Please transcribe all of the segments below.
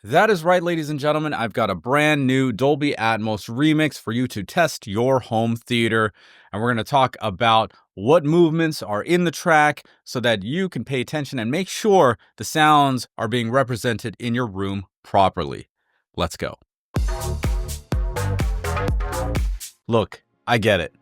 That is right, ladies and gentlemen. I've got a brand new Dolby Atmos remix for you to test your home theater. And we're going to talk about what movements are in the track so that you can pay attention and make sure the sounds are being represented in your room properly. Let's go. Look, I get it.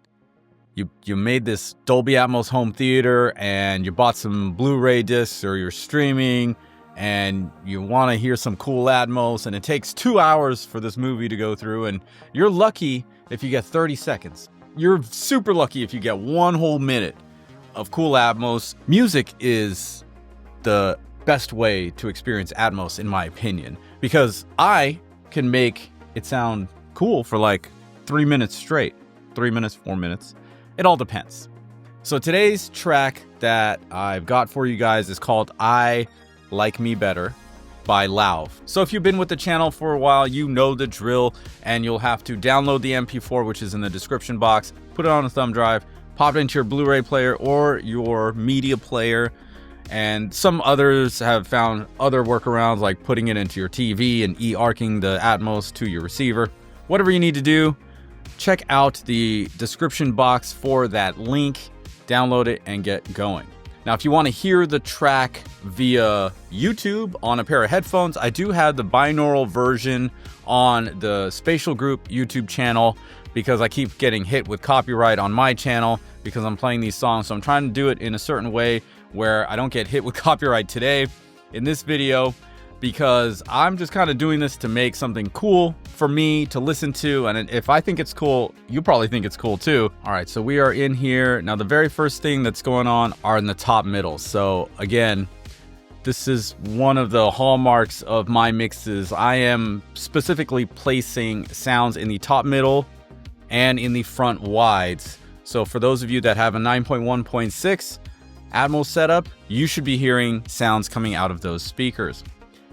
You made this Dolby Atmos home theater and you bought some Blu-ray discs or you're streaming and you want to hear some cool Atmos, and it takes 2 hours for this movie to go through, and you're lucky if you get 30 seconds. You're super lucky if you get 1 whole minute of cool Atmos. Music is the best way to experience Atmos, in my opinion, because I can make it sound cool for like 3 minutes straight. 3 minutes, 4 minutes. It all depends. So today's track that I've got for you guys is called I Like Me Better by Lauv. So if you've been with the channel for a while, you know the drill, and you'll have to download the MP4, which is in the description box, put it on a thumb drive, pop it into your Blu-ray player or your media player. And some others have found other workarounds, like putting it into your TV and e-arcing the Atmos to your receiver. Whatever you need to do, check out the description box for that link, download it, and get going. Now, if you want to hear the track via YouTube on a pair of headphones, I do have the binaural version on the Spatial Group YouTube channel because I keep getting hit with copyright on my channel because I'm playing these songs. So I'm trying to do it in a certain way where I don't get hit with copyright today in this video, because I'm just kind of doing this to make something cool for me to listen to. And if I think it's cool, you probably think it's cool too. All right, so we are in here. Now, the very first thing that's going on are in the top middle. So again, this is one of the hallmarks of my mixes. I am specifically placing sounds in the top middle and in the front wides. So for those of you that have a 9.1.6 Atmos setup, you should be hearing sounds coming out of those speakers.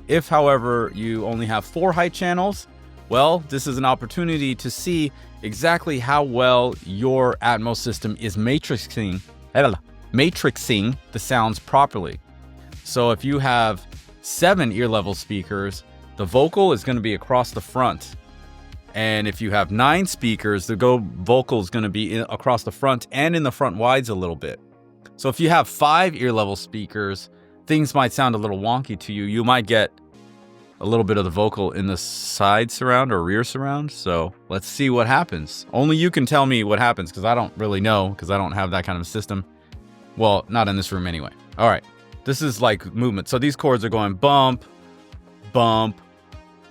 If, however, you only have 4 height channels, well, this is an opportunity to see exactly how well your Atmos system is matrixing the sounds properly. So if you have 7 ear level speakers, the vocal is going to be across the front. And if you have 9 speakers, the vocal is going to be across the front and in the front wides a little bit. So if you have 5 ear level speakers, things might sound a little wonky to you. You might get a little bit of the vocal in the side surround or rear surround. So let's see what happens. Only you can tell me what happens, because I don't really know, because I don't have that kind of a system. Well, not in this room anyway. All right, this is like movement. So these chords are going bump, bump,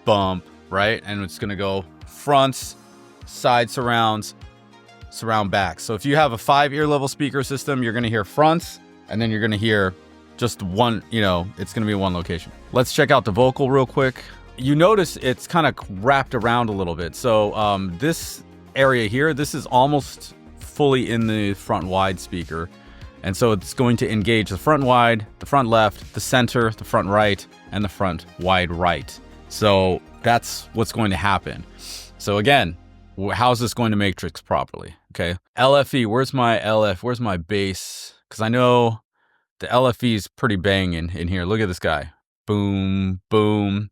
bump, right? And it's gonna go fronts, side surrounds, surround back. So if you have a 5 ear level speaker system, you're gonna hear fronts, and then you're gonna hear just one, it's going to be one location. Let's check out the vocal real quick. You notice it's kind of wrapped around a little bit. So this area here, this is almost fully in the front wide speaker. And so it's going to engage the front wide, the front left, the center, the front right, and the front wide right. So that's what's going to happen. So again, how's this going to matrix properly? Okay. LFE, where's my LF? Where's my bass? Because I know the LFE is pretty banging in here. Look at this guy. Boom, boom.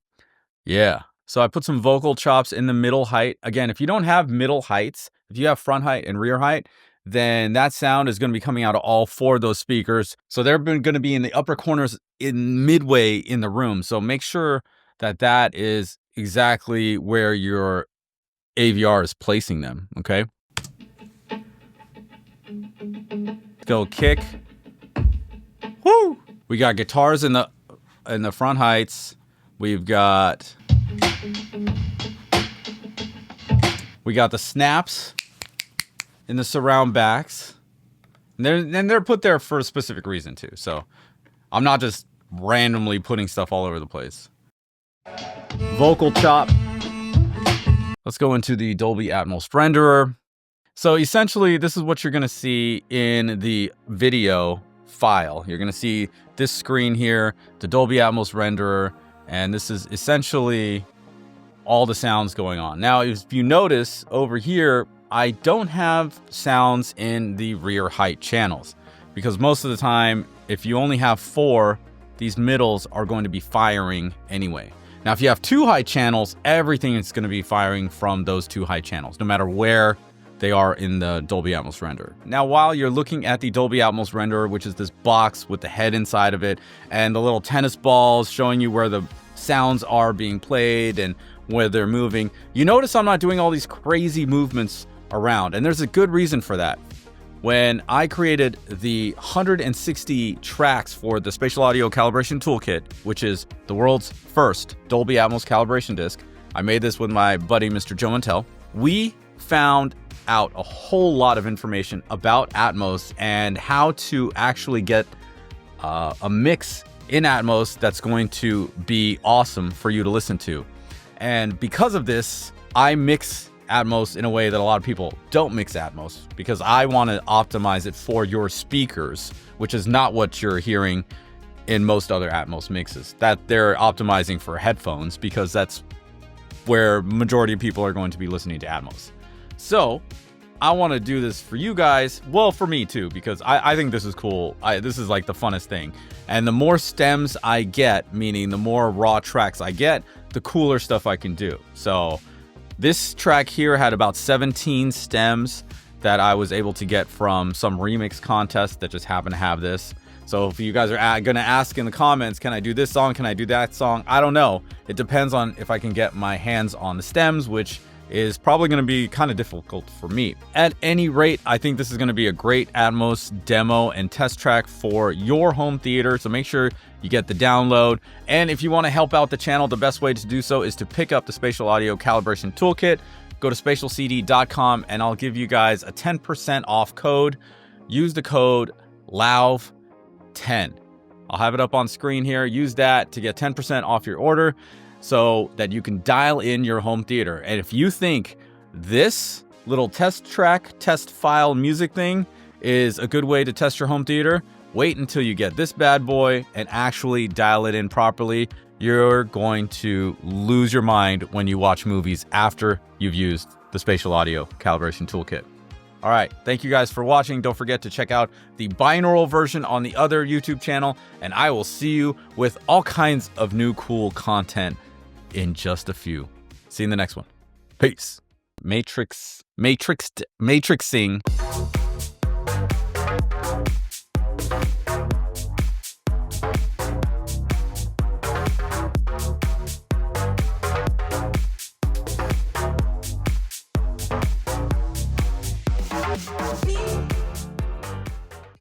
Yeah. So I put some vocal chops in the middle height. Again, if you don't have middle heights, if you have front height and rear height, then that sound is going to be coming out of all 4 of those speakers. So they're going to be in the upper corners in midway in the room. So make sure that that is exactly where your AVR is placing them. Okay. Go kick. Woo! We got guitars in the front heights. We got the snaps in the surround backs. And they're put there for a specific reason too. So I'm not just randomly putting stuff all over the place. Vocal chop. Let's go into the Dolby Atmos renderer. So essentially, this is what you're going to see in the video file. You're going to see this screen here, the Dolby Atmos renderer, and this is essentially all the sounds going on. Now, if you notice over here, I don't have sounds in the rear height channels, because most of the time, if you only have 4, these middles are going to be firing anyway. Now, if you have 2 high channels, everything is going to be firing from those 2 high channels, no matter where they are in the Dolby Atmos renderer. Now, while you're looking at the Dolby Atmos renderer, which is this box with the head inside of it and the little tennis balls showing you where the sounds are being played and where they're moving, you notice I'm not doing all these crazy movements around, and there's a good reason for that. When I created the 160 tracks for the Spatial Audio Calibration Toolkit, which is the world's first Dolby Atmos calibration disc, I made this with my buddy, Mr. Joe Mantel. We found out a whole lot of information about Atmos and how to actually get a mix in Atmos that's going to be awesome for you to listen to. And because of this, I mix Atmos in a way that a lot of people don't mix Atmos, because I want to optimize it for your speakers, which is not what you're hearing in most other Atmos mixes. That they're optimizing for headphones, because that's where majority of people are going to be listening to Atmos. So I want to do this for you guys. Well, for me too, because I think this is cool. This is like the funnest thing. And the more stems I get, meaning the more raw tracks I get, the cooler stuff I can do. So this track here had about 17 stems that I was able to get from some remix contest that just happened to have this. So if you guys are going to ask in the comments, can I do this song? Can I do that song? I don't know. It depends on if I can get my hands on the stems, which is probably going to be kind of difficult for me. At any rate, I think this is going to be a great Atmos demo and test track for your home theater. So make sure you get the download. And if you want to help out the channel, the best way to do so is to pick up the Spatial Audio Calibration Toolkit. Go to spatialcd.com and I'll give you guys a 10% off code. Use the code LAUV10. I'll have it up on screen here. Use that to get 10% off your order, so that you can dial in your home theater. And if you think this little test track, test file music thing is a good way to test your home theater, wait until you get this bad boy and actually dial it in properly. You're going to lose your mind when you watch movies after you've used the Spatial Audio Calibration Toolkit. All right, thank you guys for watching. Don't forget to check out the binaural version on the other YouTube channel, and I will see you with all kinds of new cool content in just a few. See you in the next one. Peace. Matrixing.